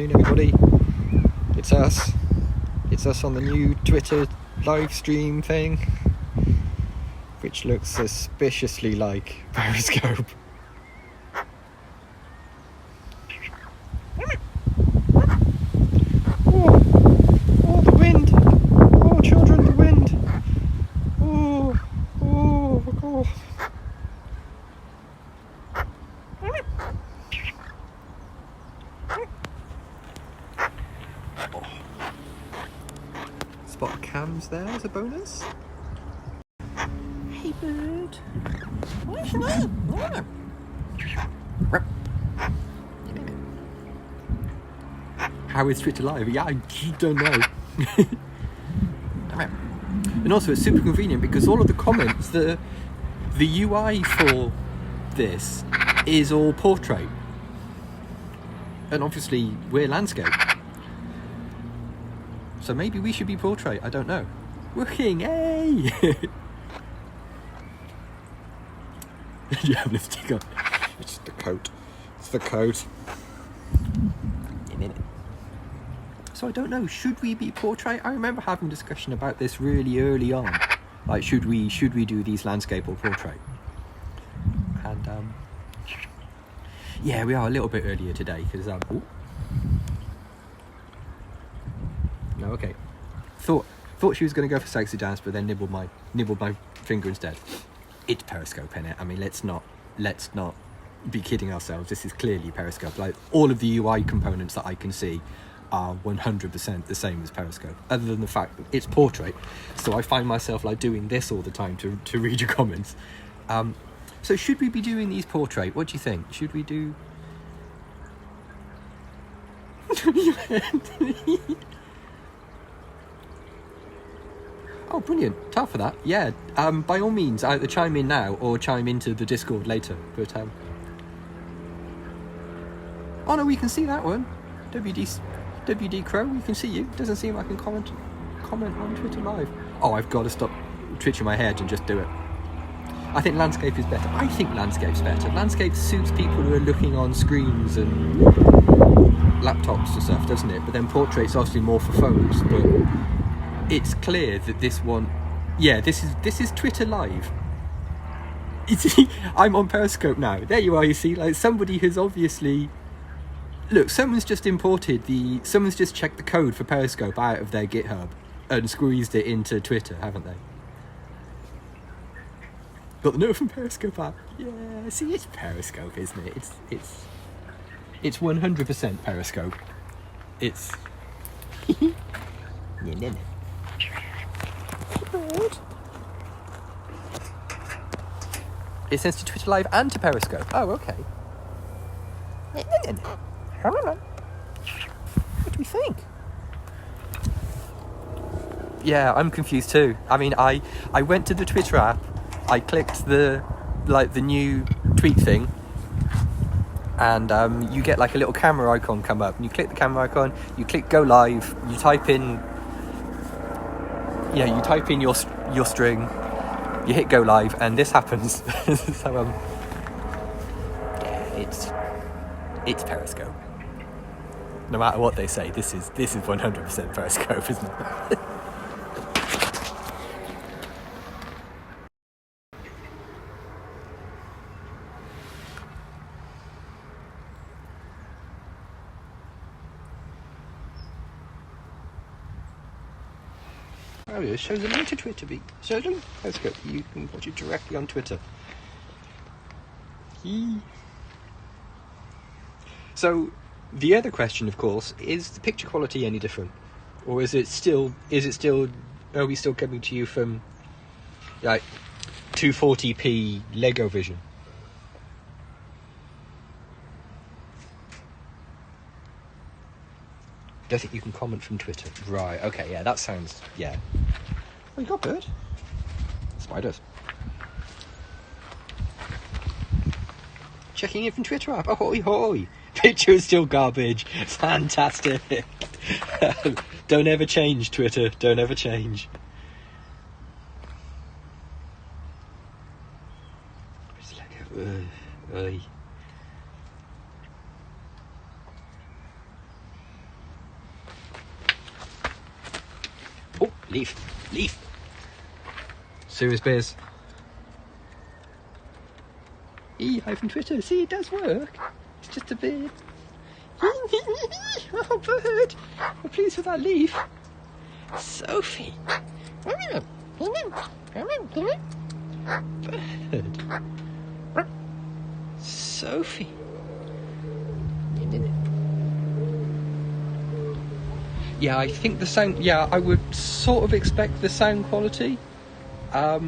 afternoon, everybody. It's us. It's us on the new Twitter live stream thing, which looks suspiciously like Periscope. Oh, the wind! Oh, children, the wind! Oh, oh. Spot of cams there as a bonus. Hey, bird. What's that? How is Twitter live? Yeah, I don't know. And also, it's super convenient because all of the comments, the UI for this is all portrait, and obviously we're landscape. So maybe we should be portrait. I don't know. Working, hey! You have lipstick on. It's the coat. It's the coat. So I don't know. Should we be portrait? I remember having a discussion about this really early on. Like, should we do these landscape or portrait? And yeah, we are a little bit earlier today because no, okay. Thought she was going to go for sexy dance, but then nibbled my finger instead. It's Periscope, innit? I mean, let's not be kidding ourselves. This is clearly Periscope. Like, all of the UI components that I can see are 100% the same as Periscope, other than the fact that it's portrait. So I find myself like doing this all the time to read your comments. So should we be doing these portrait? What do you think? Should we do? Oh, brilliant. Tough for that. Yeah, by all means, either chime in now or chime into the Discord later. But oh no, we can see that one. WD Crow, we can see you. Doesn't seem I can comment on Twitter live. Oh, I've got to stop twitching my head and just do it. I think landscape is better. I think landscape's better. Landscape suits people who are looking on screens and laptops and stuff, doesn't it? But then portrait's obviously more for phones. But it's clear that this one, yeah, this is Twitter live. I'm on Periscope now. There you are. You see, like somebody who's obviously. Look, someone's just checked the code for Periscope out of their GitHub and squeezed it into Twitter, haven't they? Got the note from Periscope app. Yeah, see, it's Periscope, isn't it? It's 100% Periscope. It's. It sends to Twitter Live and to Periscope. Oh, okay. What do we think? Yeah, I'm confused too. I mean, I went to the Twitter app, I clicked the new tweet thing, and you get like a little camera icon come up, and you click the camera icon, you click go live, you type in your string, you hit go live, and this happens. So yeah, it's Periscope. No matter what they say, this is 100% Periscope, isn't it? Oh, it shows a link to Twitter. Shows a link to Periscope. You can watch it directly on Twitter. So, the other question, of course, is the picture quality any different, or is it still? Are we still coming to you from like 240p Lego Vision? Don't think you can comment from Twitter. Right. Okay. Yeah. That sounds. Yeah. Oh, you got bird. Spiders. Checking in from Twitter app. Ahoy, hoy. Picture is still garbage. Fantastic. Don't ever change, Twitter. Don't ever change. Leaf. Leaf. Serious biz. E-Twitter. See, it does work. It's just a bird. Oh, bird. I'm pleased with that leaf. Sophie. Bird. Sophie. Yeah, I think the sound... Yeah, I would sort of expect the sound quality. I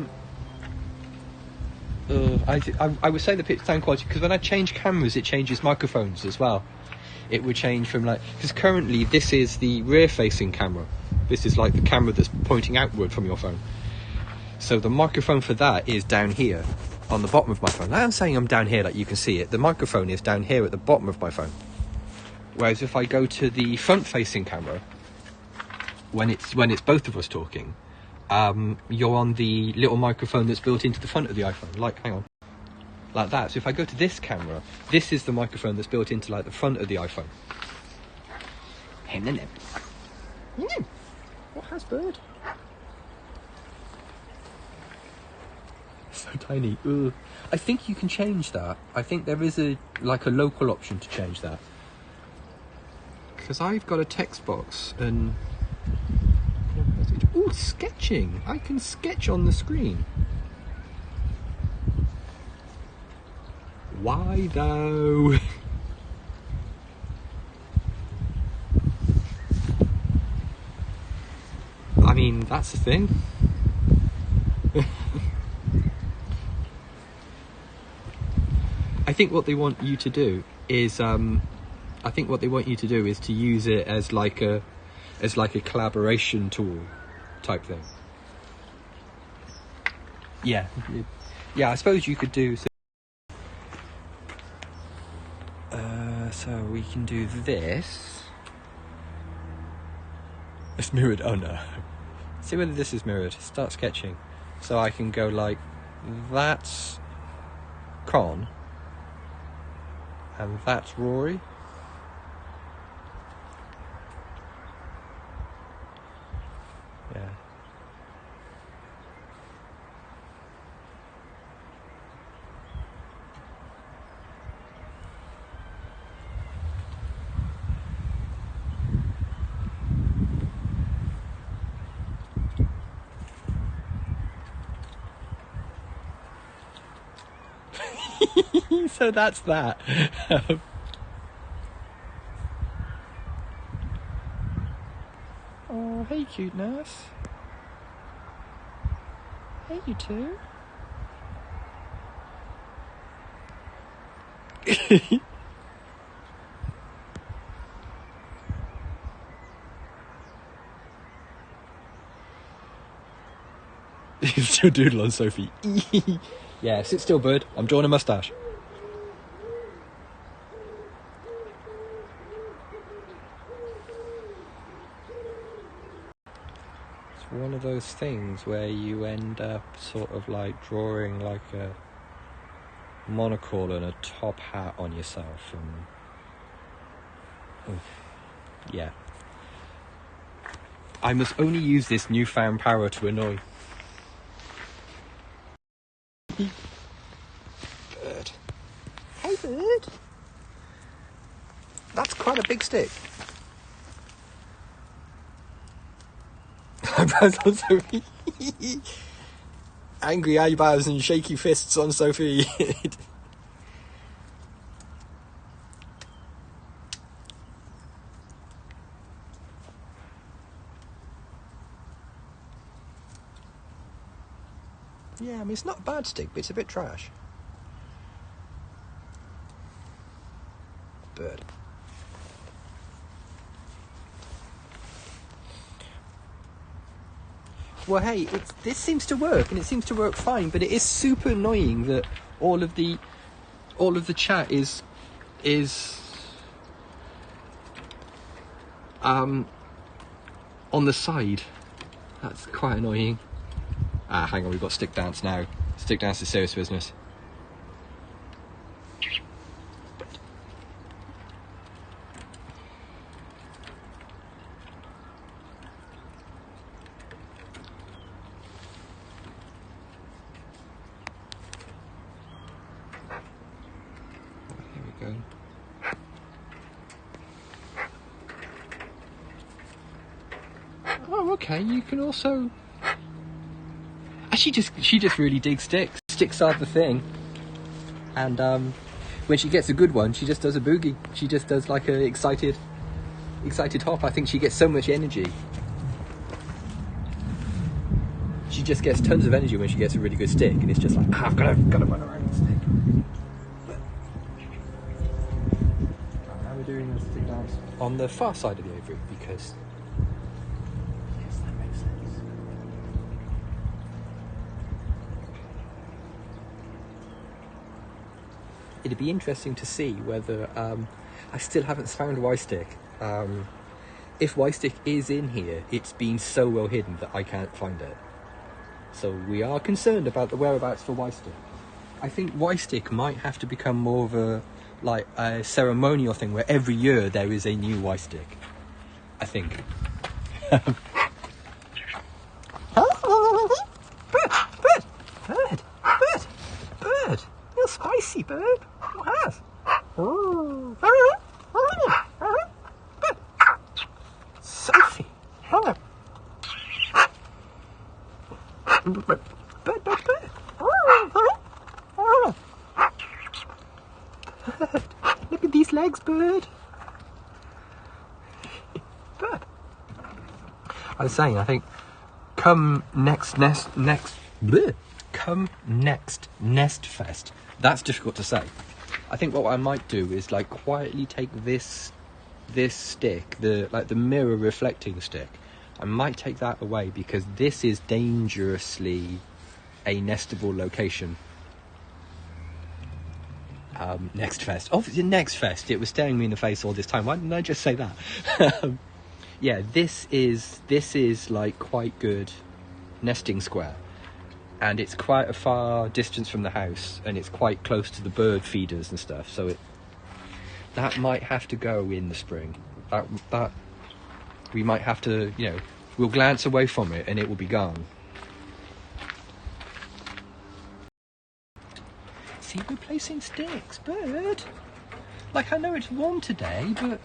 would say the pitch sound quality, because when I change cameras, it changes microphones as well. It would change from like... Because currently, this is the rear-facing camera. This is like the camera that's pointing outward from your phone. So the microphone for that is down here, on the bottom of my phone. I'm saying I'm down here, like you can see it. The microphone is down here at the bottom of my phone. Whereas if I go to the front-facing camera, when it's both of us talking, you're on the little microphone that's built into the front of the iPhone. Like, hang on, like that. So if I go to this camera, this is the microphone that's built into like the front of the iPhone. What has bird? So tiny. Ugh. I think you can change that. I think there is a local option to change that. Because I've got a text box and... Ooh, sketching! I can sketch on the screen. Why though? I mean, that's the thing. I think what they want you to do is to use it as like a collaboration tool type thing. Yeah, I suppose you could do. So we can do this. It's mirrored. Oh no. See whether this is mirrored. Start sketching. So I can go like that's Con and that's Rory. Yeah. So that's that. Oh, hey, cute nurse. Hey, you two. Still doodle on Sophie. Yeah, sit still, bird. I'm drawing a moustache. It's one of those things where you end up sort of like drawing like a monocle and a top hat on yourself, and yeah. I must only use this newfound power to annoy. Bird. Hey, bird. That's quite a big stick. Eyebrows on Sophie. Angry eyebrows and shaky fists on Sophie. Yeah, I mean, it's not a bad stick, but it's a bit trash. Bird. Well, hey, this seems to work, and it seems to work fine, but it is super annoying that all of the chat is on the side. That's quite annoying. Ah, hang on, we've got stick dance now. Stick dance is serious business. Oh, okay. You can also. She just really digs sticks. Sticks are the thing. And when she gets a good one, she just does a boogie. She just does like a excited hop. I think she gets so much energy. She just gets tons of energy when she gets a really good stick, and it's just like, I've got to run around the stick. Now we're doing the stick dance on the far side of the aviary because. Yes, that makes sense. It'd be interesting to see whether I still haven't found Y-Stick. If Y-Stick is in here, it's been so well hidden that I can't find it. So we are concerned about the whereabouts for Y-Stick. I think Y-Stick might have to become more of a ceremonial thing where every year there is a new Y-Stick. I think. Bird, you're spicy, bird. What has? Oh. Sophie. Hello. Bird. Look at these legs, bird. Bird. I was saying, I think come next Nest Fest. That's difficult to say. I think what I might do is like quietly take this stick, the mirror reflecting stick. I might take that away because this is dangerously a nestable location. Next Fest. Oh, Next Fest. It was staring me in the face all this time. Why didn't I just say that? Yeah, this is like quite good nesting square, and it's quite a far distance from the house, and it's quite close to the bird feeders and stuff. So that might have to go in the spring. That we might have to, we'll glance away from it and it will be gone. See, we're placing sticks, bird. Like, I know it's warm today, but.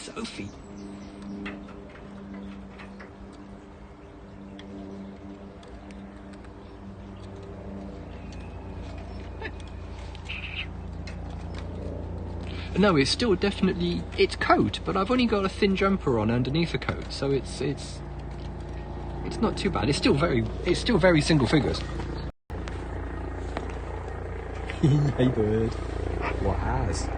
Sophie. No, it's still definitely, it's coat, but I've only got a thin jumper on underneath the coat, so it's not too bad. It's still very single figures. Hey bird. What has?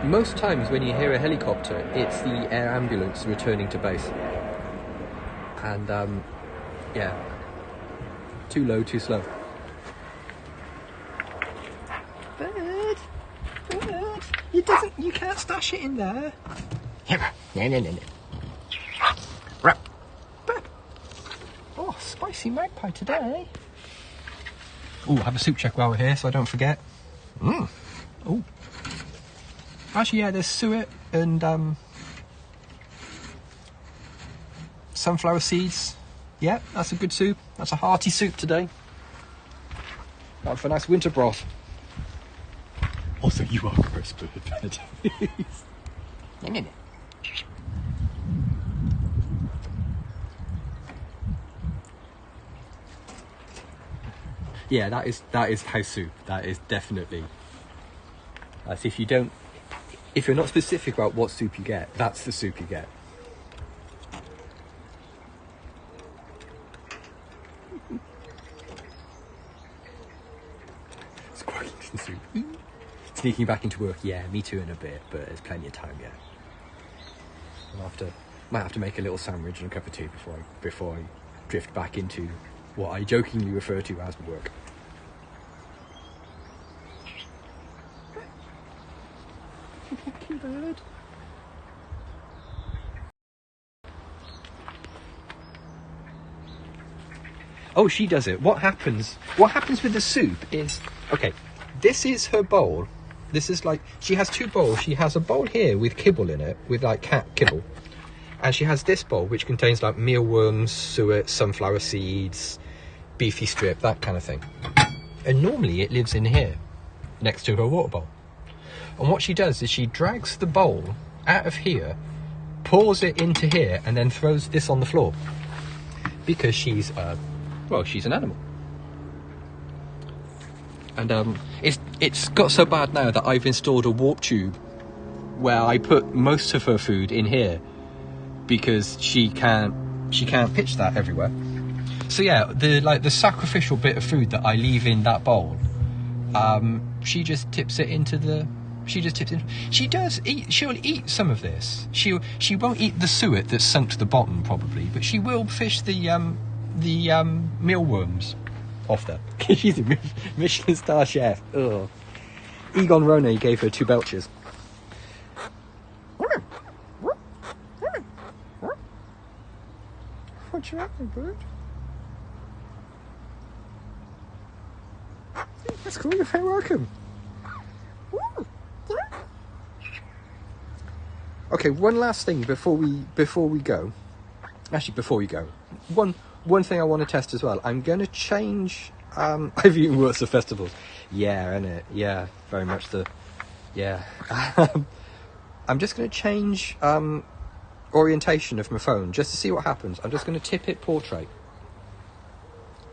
Most times when you hear a helicopter, it's the air ambulance returning to base. And, yeah. Too low, too slow. Bird! You can't stash it in there. No. Bird! Oh, spicy magpie today. Oh, have a soup check while we're here so I don't forget. Oh. Actually, yeah, there's suet and sunflower seeds. Yeah, that's a good soup. That's a hearty soup today. Got for a nice winter broth. Also, you are gross, bird. No. Yeah, that is house soup. That is definitely. As if you're not specific about what soup you get, that's the soup you get. Squirting soup. Sneaking back into work, yeah, me too in a bit, but there's plenty of time yet. Might have to make a little sandwich and a cup of tea before I drift back into what I jokingly refer to as work. Bird. Oh, she does it. What happens with the soup is, okay, this is her bowl. This is like, she has two bowls. She has a bowl here with kibble in it, with like cat kibble. And she has this bowl, which contains like mealworms, suet, sunflower seeds, beefy strip, that kind of thing. And normally it lives in here, next to her water bowl. And what she does is she drags the bowl out of here, pours it into here, and then throws this on the floor. Because she's, well, she's an animal. And it's got so bad now that I've installed a warp tube where I put most of her food in here because she can't pitch that everywhere. So yeah, the sacrificial bit of food that I leave in that bowl, she just tips it into the. She does eat. She'll eat some of this. She won't eat the suet that's sunk to the bottom probably, but she will fish the mealworms off there. She's a Michelin star chef. Ugh. Egon Ronay gave her 2 belches. What you having, bird? That's cool. You're very welcome. Okay, one last thing before we go. Actually, before we go, one thing I want to test as well. I'm going to change. I've eaten worse at festivals. Yeah, innit? Yeah, very much the. Yeah. I'm just going to change orientation of my phone just to see what happens. I'm just going to tip it portrait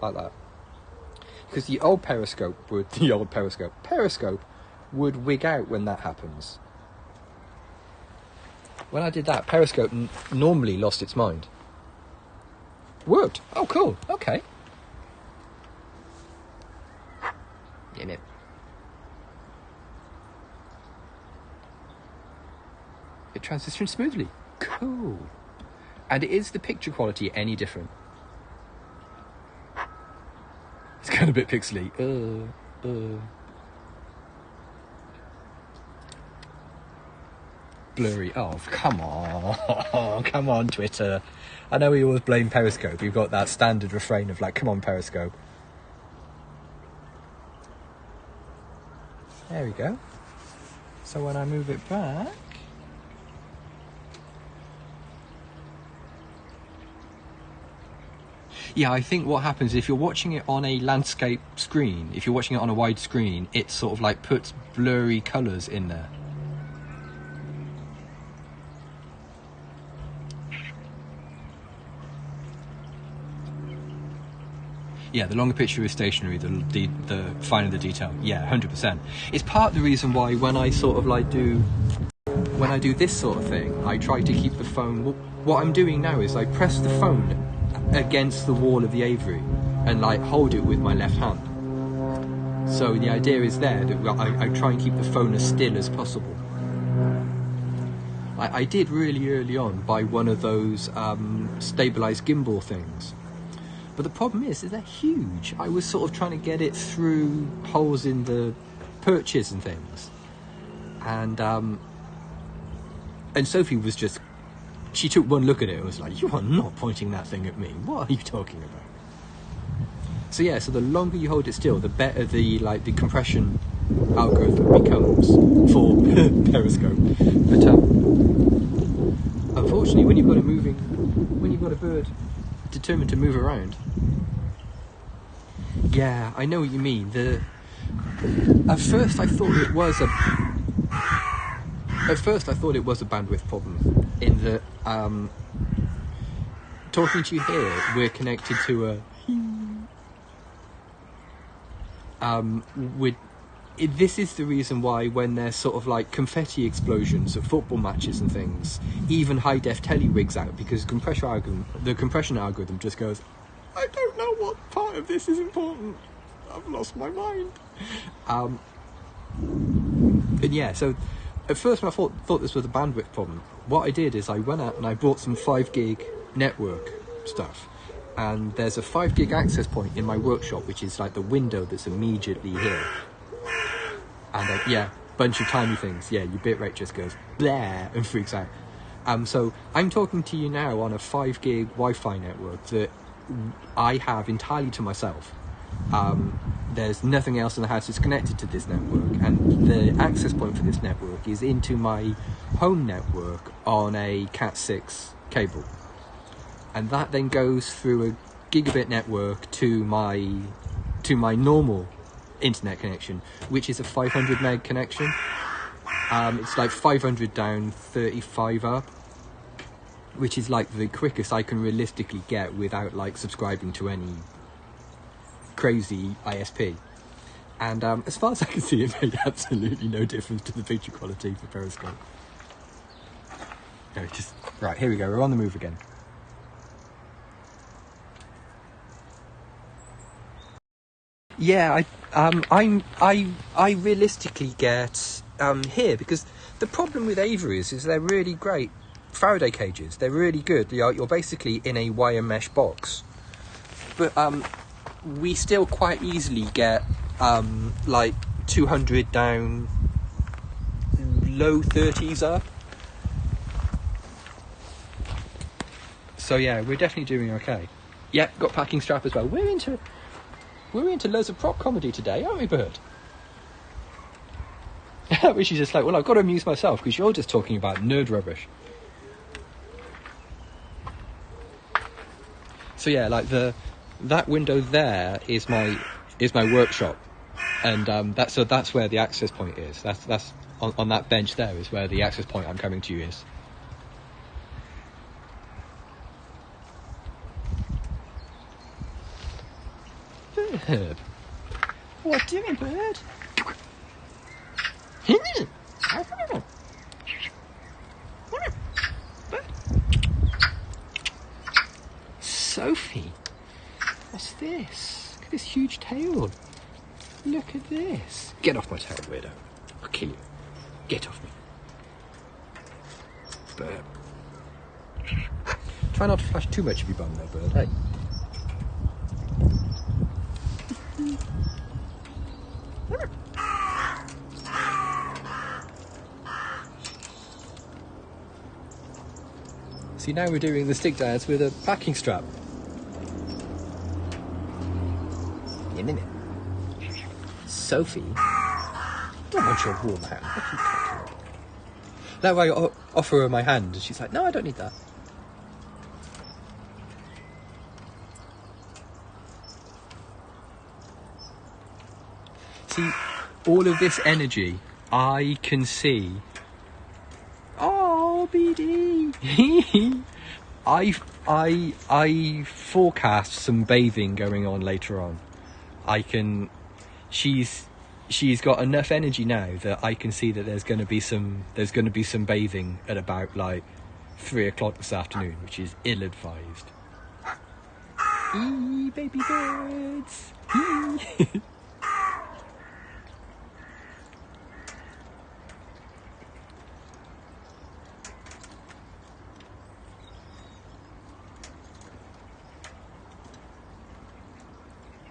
like that, because the old Periscope would wig out when that happens. When I did that, Periscope normally lost its mind. Worked. Oh, cool. Okay. Damn it. It transitions smoothly. Cool. And is the picture quality any different? It's kind of a bit pixely. Blurry. Oh, come on. Come on, Twitter. I know we always blame Periscope. You've got that standard refrain of like, come on, Periscope. There we go. So when I move it back... Yeah, I think what happens if you're watching it on a landscape screen, if you're watching it on a wide screen, it sort of like puts blurry colours in there. Yeah, the longer picture is stationary, the finer the detail. Yeah, 100%. It's part of the reason why when I sort of like when I do this sort of thing, I try to keep the phone. What I'm doing now is I press the phone against the wall of the aviary and like hold it with my left hand. So the idea is there that I try and keep the phone as still as possible. I did really early on buy one of those stabilised gimbal things. But the problem is they're huge. I was sort of trying to get it through holes in the perches and things. And Sophie was just... She took one look at it and was like, you are not pointing that thing at me. What are you talking about? So yeah, so the longer you hold it still, the better the compression algorithm becomes for Periscope. But unfortunately, when you've got a bird determined to move around, yeah, I know what you mean. At first I thought it was a bandwidth problem, in that talking to you here, we're connected to this is the reason why when there's sort of like confetti explosions at football matches and things, even high def telly rigs out, because the compression algorithm just goes, I don't know what part of this is important. I've lost my mind. And yeah, so at first when I thought this was a bandwidth problem, what I did is I went out and I bought some 5 gig network stuff. And there's a 5 gig access point in my workshop, which is like the window that's immediately here. And yeah, bunch of tiny things. Yeah, your bitrate just goes bleh and freaks out. So I'm talking to you now on a 5 gig Wi-Fi network that I have entirely to myself. There's nothing else in the house that's connected to this network, and the access point for this network is into my home network on a Cat6 cable, and that then goes through a gigabit network to my normal internet connection, which is a 500 meg connection. It's like 500 down, 35 up, which is like the quickest I can realistically get without like subscribing to any crazy ISP. And as far as I can see, it made absolutely no difference to the picture quality for Periscope. No, just right, here we go, we're on the move again. Yeah, I realistically get here, because the problem with Ava is they're really great Faraday cages. They're really good. You're basically in a wire mesh box, but we still quite easily get like 200 down, low 30s up. So yeah, we're definitely doing okay. Yep, got packing strap as well. We're into loads of prop comedy today, aren't we, Bird? Which is just like, well, I've got to amuse myself because you're just talking about nerd rubbish. So yeah, like that window there is my workshop, and that's where the access point is. That's on that bench there is where the access point I'm coming to you is. Bird, what doing, Bird? Sophie, what's this? Look at this huge tail. Look at this. Get off my tail, weirdo. I'll kill you. Get off me. Bird. Try not to flash too much of your bum there, Bird, hey? See, now we're doing the stick dance with a packing strap. In a minute. Sophie? I don't want your warm hand. What are you talking about? Now I offer her my hand and she's like, no, I don't need that. See, all of this energy I can see. Oh, BD! I forecast some bathing going on later on. She's got enough energy now that I can see that there's going to be some bathing at about like 3 o'clock this afternoon, which is ill-advised. Eee, baby birds! Eee.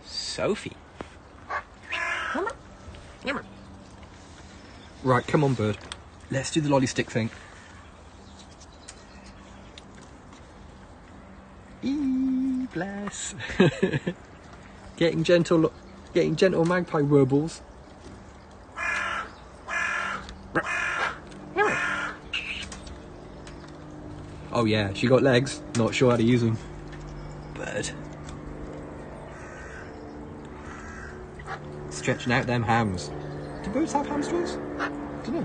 Sophie. Right, come on, Bird. Let's do the lolly stick thing. Eee, bless. Getting gentle magpie warbles. Oh yeah, she got legs. Not sure how to use them. Bird. Stretching out them hams. Do birds have hamstrings? I don't know.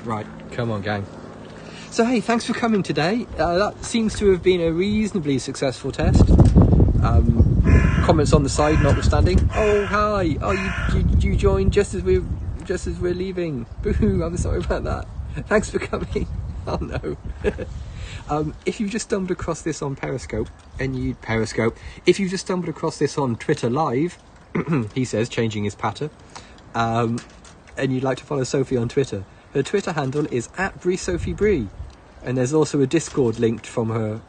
Right, come on, gang. So hey, thanks for coming today. That seems to have been a reasonably successful test. Comments on the side notwithstanding. Oh hi! Oh you joined just as we're leaving. Boo! I'm sorry about that. Thanks for coming. Oh no. If you've just stumbled across this on Periscope, if you've just stumbled across this on Twitter Live, he says, changing his patter, and you'd like to follow Sophie on Twitter, her Twitter handle is @BrieSophieBrie, and there's also a Discord linked from her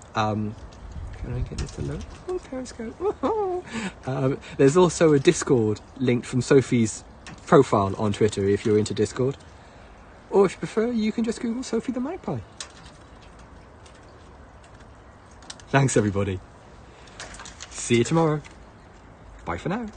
Can I get this to load? Oh, Periscope. There's also a Discord linked from Sophie's profile on Twitter if you're into Discord. Or if you prefer, you can just Google Sophie the Magpie. Thanks, everybody. See you tomorrow. Bye for now.